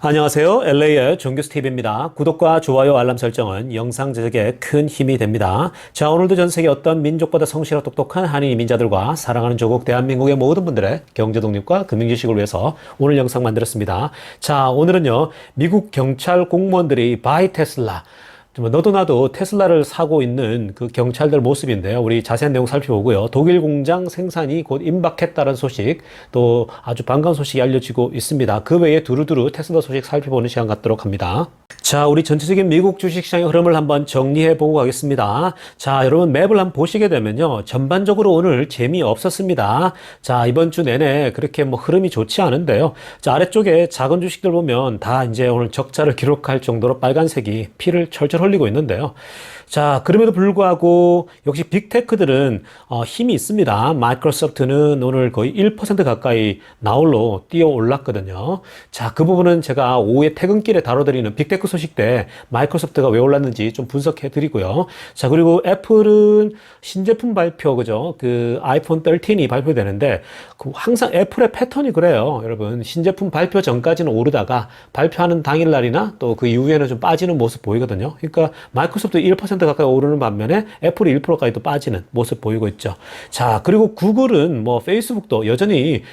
안녕하세요. LA의 종교스TV입니다. 구독과 좋아요, 알람 설정은 영상 제작에 큰 힘이 됩니다. 자, 오늘도 전 세계 어떤 민족보다 성실하고 똑똑한 한인 이민자들과 사랑하는 조국 대한민국의 모든 분들의 경제 독립과 금융 지식을 위해서 오늘 영상 만들었습니다. 자, 오늘은요, 미국 경찰 공무원들이 바이 테슬라, 너도 나도 테슬라를 사고 있는 그 경찰들 모습인데요. 우리 자세한 내용 살펴보고요. 독일 공장 생산이 곧 임박했다는 소식, 또 아주 반가운 소식이 알려지고 있습니다. 그 외에 두루두루 테슬라 소식 살펴보는 시간 갖도록 합니다. 자, 우리 전체적인 미국 주식시장의 흐름을 한번 정리해보고 가겠습니다. 자, 여러분 맵을 한번 보시게 되면요. 전반적으로 오늘 재미없었습니다. 자, 이번 주 내내 그렇게 흐름이 좋지 않은데요. 자, 아래쪽에 작은 주식들 보면 다 이제 오늘 적자를 기록할 정도로 빨간색이 피를 철철 흘리고 있는데요. 자, 그럼에도 불구하고 역시 빅테크들은 힘이 있습니다. 마이크로소프트는 오늘 거의 1% 가까이 나홀로 뛰어 올랐거든요. 자, 그 부분은 제가 오후에 퇴근길에 다뤄드리는 빅테크 소식 때 마이크로소프트가 왜 올랐는지 좀 분석해 드리고요. 자, 그리고 애플은 신제품 발표, 그죠? 그 아이폰 13이 발표되는데 항상 애플의 패턴이 그래요. 여러분, 신제품 발표 전까지는 오르다가 발표하는 당일날이나 또 그 이후에는 좀 빠지는 모습 보이거든요. 그러니까 마이크로소프트 1% 가까이 오르는 반면에 애플이 1%까지 또 빠지는 모습 보이고 있죠. 자, 그리고 구글은 페이스북도 여전히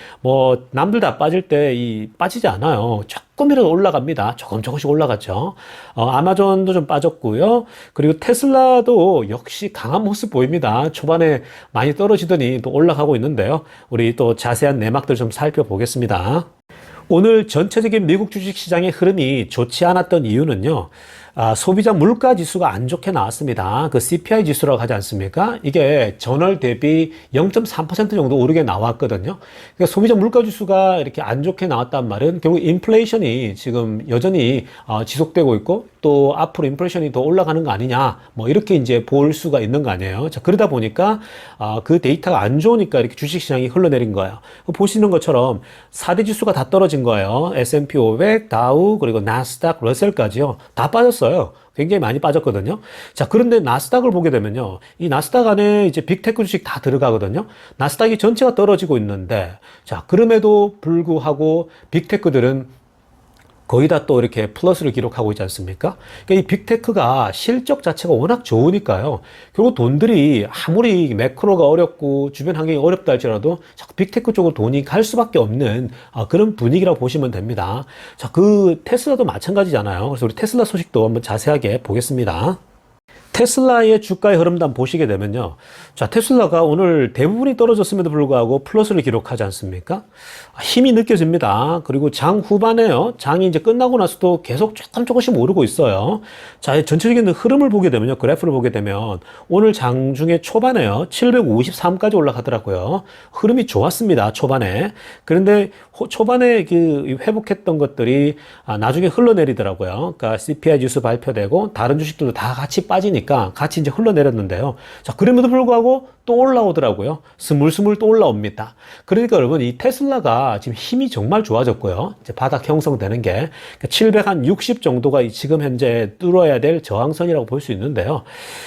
남들 다 빠질 때 빠지지 않아요. 조금이라도 올라갑니다. 조금씩 올라갔죠. 아마존도 좀 빠졌고요. 그리고 테슬라도 역시 강한 모습 보입니다. 초반에 많이 떨어지더니 또 올라가고 있는데요. 우리 또 자세한 내막들 좀 살펴보겠습니다. 오늘 전체적인 미국 주식시장의 흐름이 좋지 않았던 이유는요. 소비자 물가 지수가 안 좋게 나왔습니다. 그 CPI 지수라고 하지 않습니까? 이게 전월 대비 0.3% 정도 오르게 나왔거든요. 그러니까 소비자 물가 지수가 이렇게 안 좋게 나왔단 말은 결국 인플레이션이 지금 여전히 지속되고 있고 또 앞으로 인플레이션이 더 올라가는 거 아니냐, 이렇게 이제 볼 수가 있는 거 아니에요. 자, 그러다 보니까 그 데이터가 안 좋으니까 이렇게 주식시장이 흘러내린 거예요. 보시는 것처럼 4대 지수가 다 떨어진 거예요. S&P 500, 다우, 그리고 나스닥, 러셀까지요. 다 빠졌어요. 굉장히 많이 빠졌거든요. 자, 그런데 나스닥을 보게 되면요. 이 나스닥 안에 이제 빅테크 주식 다 들어가거든요. 나스닥이 전체가 떨어지고 있는데, 자, 그럼에도 불구하고 빅테크들은 거의 다 또 이렇게 플러스를 기록하고 있지 않습니까? 그러니까 이 빅테크가 실적 자체가 워낙 좋으니까요. 결국 돈들이 아무리 매크로가 어렵고 주변 환경이 어렵다 할지라도 자꾸 빅테크 쪽으로 돈이 갈 수밖에 없는 그런 분위기라고 보시면 됩니다. 자, 그 테슬라도 마찬가지잖아요. 그래서 우리 테슬라 소식도 한번 자세하게 보겠습니다. 테슬라의 주가의 흐름도 한번 보시게 되면요. 자, 테슬라가 오늘 대부분이 떨어졌음에도 불구하고 플러스를 기록하지 않습니까? 힘이 느껴집니다. 그리고 장 후반에요. 장이 이제 끝나고 나서도 계속 조금씩 오르고 있어요. 자, 전체적인 흐름을 보게 되면요. 그래프를 보게 되면 오늘 장 중에 초반에요. 753까지 올라가더라고요. 흐름이 좋았습니다. 초반에. 그런데 초반에 그 회복했던 것들이 나중에 흘러내리더라고요. 그러니까 CPI 지수 발표되고 다른 주식들도 다 같이 빠지니까 같이 이제 흘러내렸는데요. 자, 그럼에도 불구하고 또 올라오더라고요. 스물스물 또 올라옵니다. 그러니까 여러분, 이 테슬라가 지금 힘이 정말 좋아졌고요. 이제 바닥 형성되는 게 760 정도가 지금 현재 뚫어야 될 저항선이라고 볼 수 있는데요.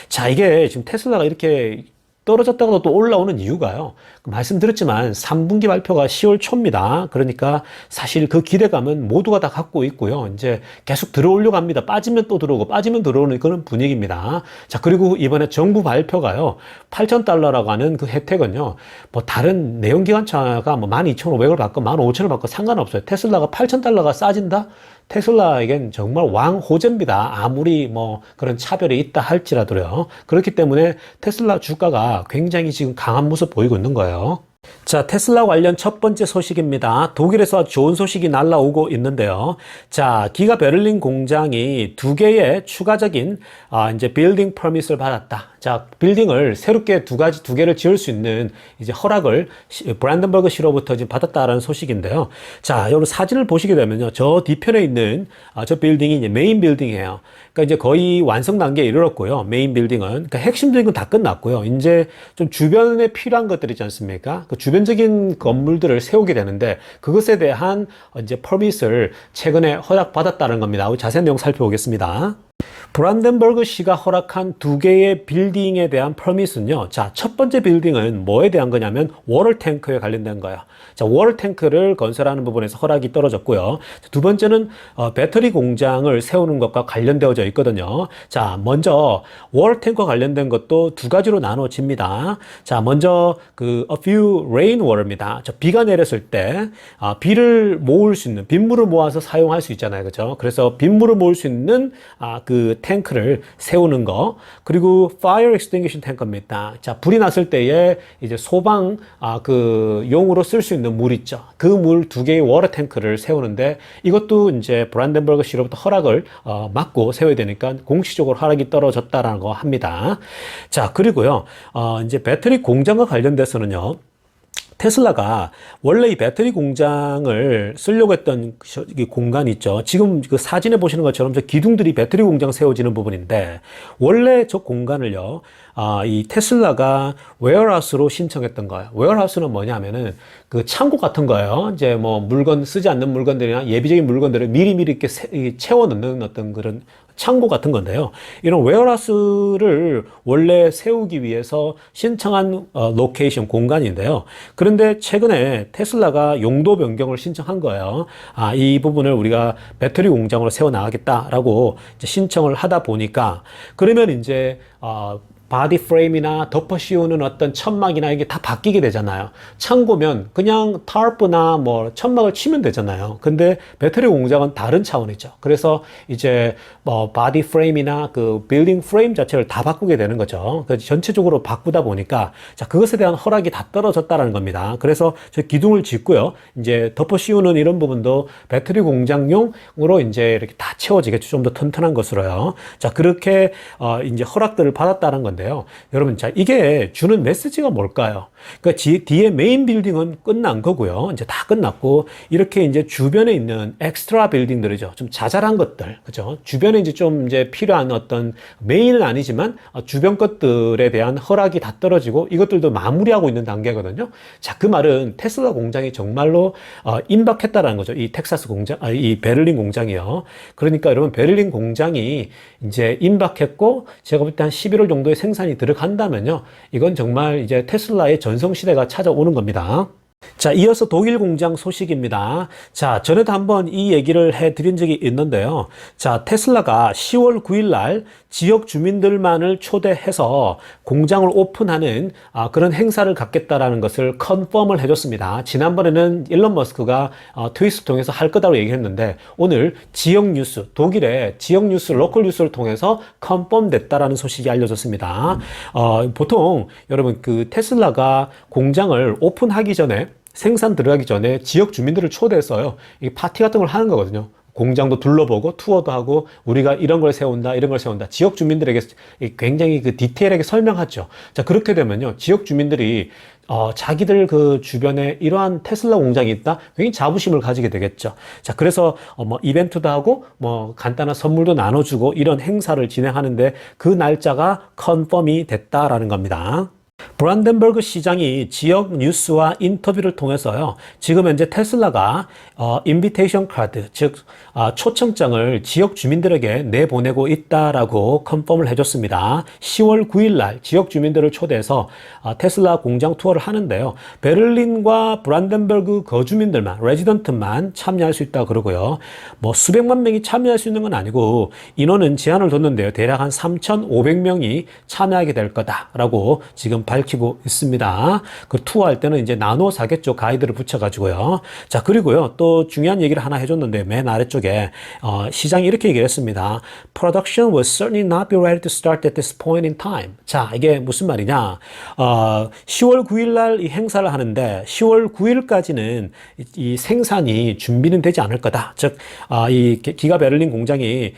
자, 이게 지금 테슬라가 이렇게 떨어졌다가도 또 올라오는 이유가요. 말씀드렸지만 3분기 발표가 10월 초입니다. 그러니까 사실 그 기대감은 모두가 다 갖고 있고요. 이제 계속 들어오려고 합니다. 빠지면 또 들어오고 빠지면 들어오는 그런 분위기입니다. 자, 그리고 이번에 정부 발표가요. 8,000달러라고 하는 그 혜택은요. 다른 내연기관차가 12,500을 받고 15,000을 받고 상관없어요. 테슬라가 8,000달러가 싸진다? 테슬라에겐 정말 왕호재입니다. 아무리 그런 차별이 있다 할지라도요. 그렇기 때문에 테슬라 주가가 굉장히 지금 강한 모습 보이고 있는 거예요. 자, 테슬라 관련 첫 번째 소식입니다. 독일에서 좋은 소식이 날라오고 있는데요. 자, 기가 베를린 공장이 2개의 추가적인 이제 빌딩 퍼밋을 받았다. 자, 빌딩을 새롭게 두 개를 지을 수 있는 이제 허락을 브랜덴버그 시로부터 지금 받았다라는 소식인데요. 자, 여러분 사진을 보시게 되면요. 저 뒤편에 있는 저 빌딩이 이제 메인 빌딩이에요. 그러니까 이제 거의 완성 단계에 이르렀고요. 메인 빌딩은. 그러니까 핵심적인 건 다 끝났고요. 이제 좀 주변에 필요한 것들 있지 않습니까? 그 주변적인 건물들을 세우게 되는데 그것에 대한 이제 퍼밋을 최근에 허락받았다는 겁니다. 자세한 내용 살펴보겠습니다. 브란덴버그 시가 허락한 두 개의 빌딩에 대한 퍼밋은요. 자, 첫 번째 빌딩은 뭐에 대한 거냐면 워터 탱크에 관련된 거예요. 자, 워터 탱크를 건설하는 부분에서 허락이 떨어졌고요. 두 번째는 배터리 공장을 세우는 것과 관련되어져 있거든요. 자, 먼저 워터 탱크와 관련된 것도 두 가지로 나눠집니다. 자, 먼저 그 a few rainwater입니다. 자, 비가 내렸을 때 비를 모을 수 있는 빗물을 모아서 사용할 수 있잖아요. 그죠? 그래서 빗물을 모을 수 있는 그 탱크를 세우는 거. 그리고 fire extinguishing 탱크입니다. 자, 불이 났을 때에 이제 소방 그 용으로 쓸 수 있는 물 있죠. 그 물 두 개의 워터 탱크를 세우는데 이것도 이제 브란덴버그 시로부터 허락을 받고 세워야 되니까 공식적으로 허락이 떨어졌다라는 거 합니다. 자, 그리고요. 이제 배터리 공장과 관련돼서는요. 테슬라가 원래 이 배터리 공장을 쓰려고 했던 공간이 있죠. 지금 그 사진에 보시는 것처럼 저 기둥들이 배터리 공장 세워지는 부분인데 원래 저 공간을요. 이 테슬라가 웨어하우스로 신청했던 거예요. 웨어하우스는 뭐냐면은 그 창고 같은 거예요. 이제 뭐 물건 쓰지 않는 물건들이나 예비적인 물건들을 미리미리 이렇게 채워 넣는 어떤 그런 창고 같은 건데요. 이런 웨어하우스를 원래 세우기 위해서 신청한 로케이션 공간인데요. 그런데 최근에 테슬라가 용도 변경을 신청한 거예요. 이 부분을 우리가 배터리 공장으로 세워 나가겠다라고 신청을 하다 보니까 그러면 이제 바디 프레임이나 덮어 씌우는 어떤 천막이나 이게 다 바뀌게 되잖아요. 창고면 그냥 타르프나 뭐 천막을 치면 되잖아요. 근데 배터리 공장은 다른 차원이죠. 그래서 이제 뭐 바디 프레임이나 그 빌딩 프레임 자체를 다 바꾸게 되는 거죠. 그래서 전체적으로 바꾸다 보니까 자, 그것에 대한 허락이 다 떨어졌다라는 겁니다. 그래서 저 기둥을 짓고요. 이제 덮어 씌우는 이런 부분도 배터리 공장용으로 이제 이렇게 다 채워지겠죠. 좀 더 튼튼한 것으로요. 자, 그렇게 이제 허락들을 받았다는 건데 여러분, 자, 이게 주는 메시지가 뭘까요? 그러니까 뒤에 메인 빌딩은 끝난 거고요. 이제 다 끝났고, 이렇게 이제 주변에 있는 엑스트라 빌딩들이죠. 좀 자잘한 것들, 그죠? 주변에 이제 좀 이제 필요한 어떤 메인은 아니지만 주변 것들에 대한 허락이 다 떨어지고 이것들도 마무리하고 있는 단계거든요. 자, 그 말은 테슬라 공장이 정말로 임박했다라는 거죠. 이 텍사스 공장, 이 베를린 공장이요. 그러니까 여러분, 베를린 공장이 이제 임박했고, 제가 볼 때 한 11월 정도에 생산이 들어간다면요. 이건 정말 이제 테슬라의 전성시대가 찾아오는 겁니다. 자, 이어서 독일 공장 소식입니다. 자, 전에도 한번 이 얘기를 해드린 적이 있는데요. 자, 테슬라가 10월 9일 날 지역 주민들만을 초대해서 공장을 오픈하는 그런 행사를 갖겠다라는 것을 컨펌을 해줬습니다. 지난번에는 일론 머스크가 트윗을 통해서 할 거다라고 얘기했는데 오늘 지역 뉴스, 독일의 지역 뉴스, 로컬 뉴스를 통해서 컨펌 됐다라는 소식이 알려졌습니다. 보통 여러분 그 테슬라가 공장을 오픈하기 전에 생산 들어가기 전에 지역 주민들을 초대해서요. 이 파티 같은 걸 하는 거거든요. 공장도 둘러보고 투어도 하고 우리가 이런 걸 세운다, 이런 걸 세운다. 지역 주민들에게 굉장히 그 디테일하게 설명하죠. 자, 그렇게 되면요. 지역 주민들이 자기들 그 주변에 이러한 테슬라 공장이 있다? 굉장히 자부심을 가지게 되겠죠. 자, 그래서 뭐 이벤트도 하고 뭐 간단한 선물도 나눠주고 이런 행사를 진행하는데 그 날짜가 컨펌이 됐다라는 겁니다. 브란덴버그 시장이 지역 뉴스와 인터뷰를 통해서요. 지금 현재 테슬라가 인비테이션 카드, 즉 초청장을 지역 주민들에게 내보내고 있다라고 컨펌을 해줬습니다. 10월 9일 날 지역 주민들을 초대해서 테슬라 공장 투어를 하는데요. 베를린과 브란덴버그 거주민들만, 레지던트만 참여할 수 있다고 그러고요. 뭐 수백만 명이 참여할 수 있는 건 아니고 인원은 제한을 뒀는데요. 대략 한 3,500명이 참여하게 될 거다라고 지금 밝히고 있습니다. 그 투어할 때는 이제 나눠 사겠죠. 가이드를 붙여가지고요. 자, 그리고요. 또 중요한 얘기를 하나 해줬는데 맨 아래쪽에 시장이 이렇게 얘기를 했습니다. Production will certainly not be ready to start at this point in time. 자, 이게 무슨 말이냐? 10월 9일 날 이 행사를 하는데 10월 9일까지는 이 생산이 준비는 되지 않을 거다. 즉, 이 기가 베를린 공장이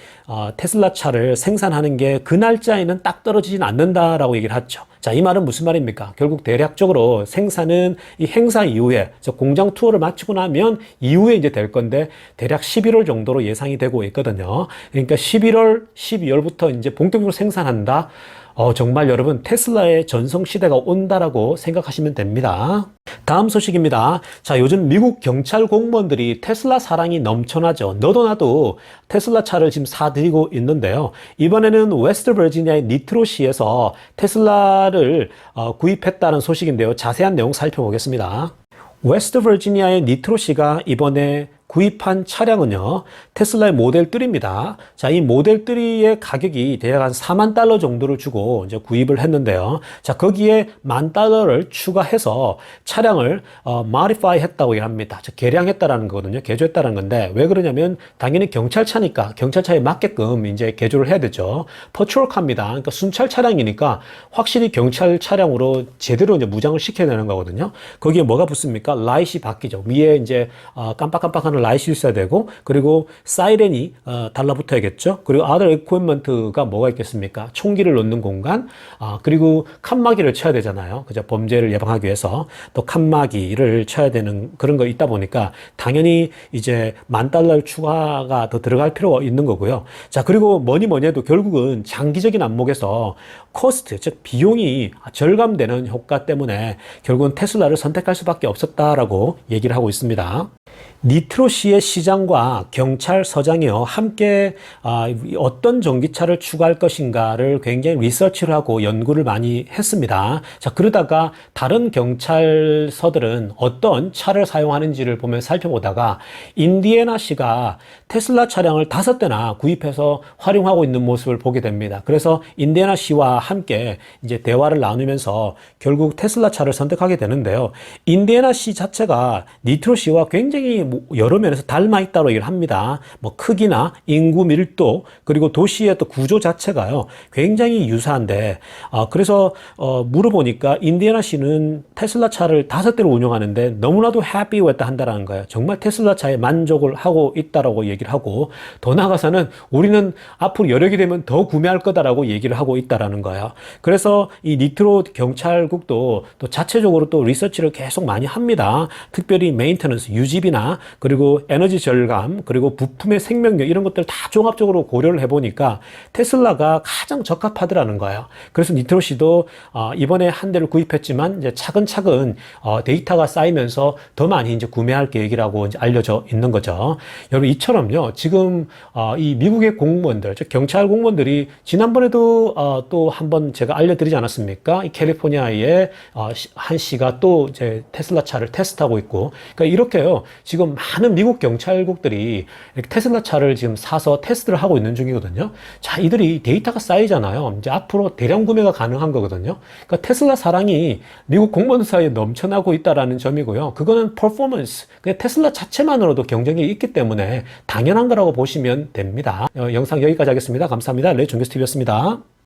테슬라 차를 생산하는 게 그 날짜에는 딱 떨어지진 않는다라고 얘기를 했죠. 자, 이 말은 무슨 말입니까? 결국 대략적으로 생산은 이 행사 이후에, 공장 투어를 마치고 나면 이후에 이제 될 건데, 대략 11월 정도로 예상이 되고 있거든요. 그러니까 11월, 12월부터 이제 본격적으로 생산한다. 정말 여러분 테슬라의 전성시대가 온다라고 생각하시면 됩니다. 다음 소식입니다. 자, 요즘 미국 경찰 공무원들이 테슬라 사랑이 넘쳐나죠. 너도 나도 테슬라 차를 지금 사들이고 있는데요. 이번에는 웨스트 버지니아의 니트로시에서 테슬라를 구입했다는 소식인데요. 자세한 내용 살펴보겠습니다. 웨스트 버지니아의 니트로시가 이번에 구입한 차량은요, 테슬라의 모델 3입니다. 자, 이 모델 3의 가격이 대략 한 4만 달러 정도를 주고 이제 구입을 했는데요. 자, 거기에 만 달러를 추가해서 차량을 modify 했다고 합니다. 자, 개량했다라는 거거든요. 개조했다는 건데, 왜 그러냐면, 당연히 경찰차니까, 경찰차에 맞게끔 이제 개조를 해야 되죠. 퍼트롤카입니다. 그러니까 순찰 차량이니까, 확실히 경찰 차량으로 제대로 이제 무장을 시켜야 되는 거거든요. 거기에 뭐가 붙습니까? 라이트이 바뀌죠. 위에 이제, 깜빡깜빡하는 라이트이 있어야 되고, 그리고 사이렌이 달라붙어야겠죠. 그리고 other equipment가 뭐가 있겠습니까? 총기를 놓는 공간, 그리고 칸막이를 쳐야 되잖아요. 그죠? 범죄를 예방하기 위해서 또 칸막이를 쳐야 되는 그런 거 있다 보니까 당연히 이제 만 달러 추가가 더 들어갈 필요가 있는 거고요. 자, 그리고 뭐니 해도 결국은 장기적인 안목에서 코스트, 즉 비용이 절감되는 효과 때문에 결국은 테슬라를 선택할 수밖에 없었다라고 얘기를 하고 있습니다. 니트로시의 시장과 경찰서장이요 함께 어떤 전기차를 추가할 것인가를 굉장히 리서치를 하고 연구를 많이 했습니다. 자, 그러다가 다른 경찰서들은 어떤 차를 사용하는지를 보면 살펴보다가 인디애나시가 테슬라 차량을 5대나 구입해서 활용하고 있는 모습을 보게 됩니다. 그래서 인디애나시와 함께 이제 대화를 나누면서 결국 테슬라 차를 선택하게 되는데요. 인디애나시 자체가 니트로시와 굉장히 여러 면에서 닮아 있다고 얘기를 합니다. 뭐 크기나 인구 밀도 그리고 도시의 또 구조 자체가요 굉장히 유사한데 그래서 물어보니까 인디애나시는 테슬라 차를 5대를 운영하는데 너무나도 happy with 한다라는 거예요. 정말 테슬라 차에 만족을 하고 있다라고 얘기를 하고 더 나아가서는 우리는 앞으로 여력이 되면 더 구매할 거다라고 얘기를 하고 있다라는 거예요. 그래서 이 니트로 경찰국도 또 자체적으로 또 리서치를 계속 많이 합니다. 특별히 메인테넌스 유지비나 그리고 에너지 절감 그리고 부품의 생명력 이런 것들 다 종합적으로 고려를 해보니까 테슬라가 가장 적합하더라는 거예요. 그래서 니트로시도 이번에 한 대를 구입했지만 이제 차근차근 데이터가 쌓이면서 더 많이 이제 구매할 계획이라고 이제 알려져 있는 거죠. 여러분 이처럼요 지금 이 미국의 공무원들 즉 경찰 공무원들이 지난번에도 또 한번 제가 알려드리지 않았습니까? 이 캘리포니아의 한 씨가 또 이제 테슬라 차를 테스트하고 있고 그러니까 이렇게요 지금 많은 미국 경찰국들이 이렇게 테슬라 차를 지금 사서 테스트를 하고 있는 중이거든요. 자, 이들이 데이터가 쌓이잖아요. 이제 앞으로 대량 구매가 가능한 거거든요. 그러니까 테슬라 사랑이 미국 공무원들 사이에 넘쳐나고 있다라는 점이고요. 그거는 퍼포먼스, 그냥 테슬라 자체만으로도 경쟁력이 있기 때문에 당연한 거라고 보시면 됩니다. 영상 여기까지 하겠습니다. 감사합니다. 네, 종교스TV였습니다.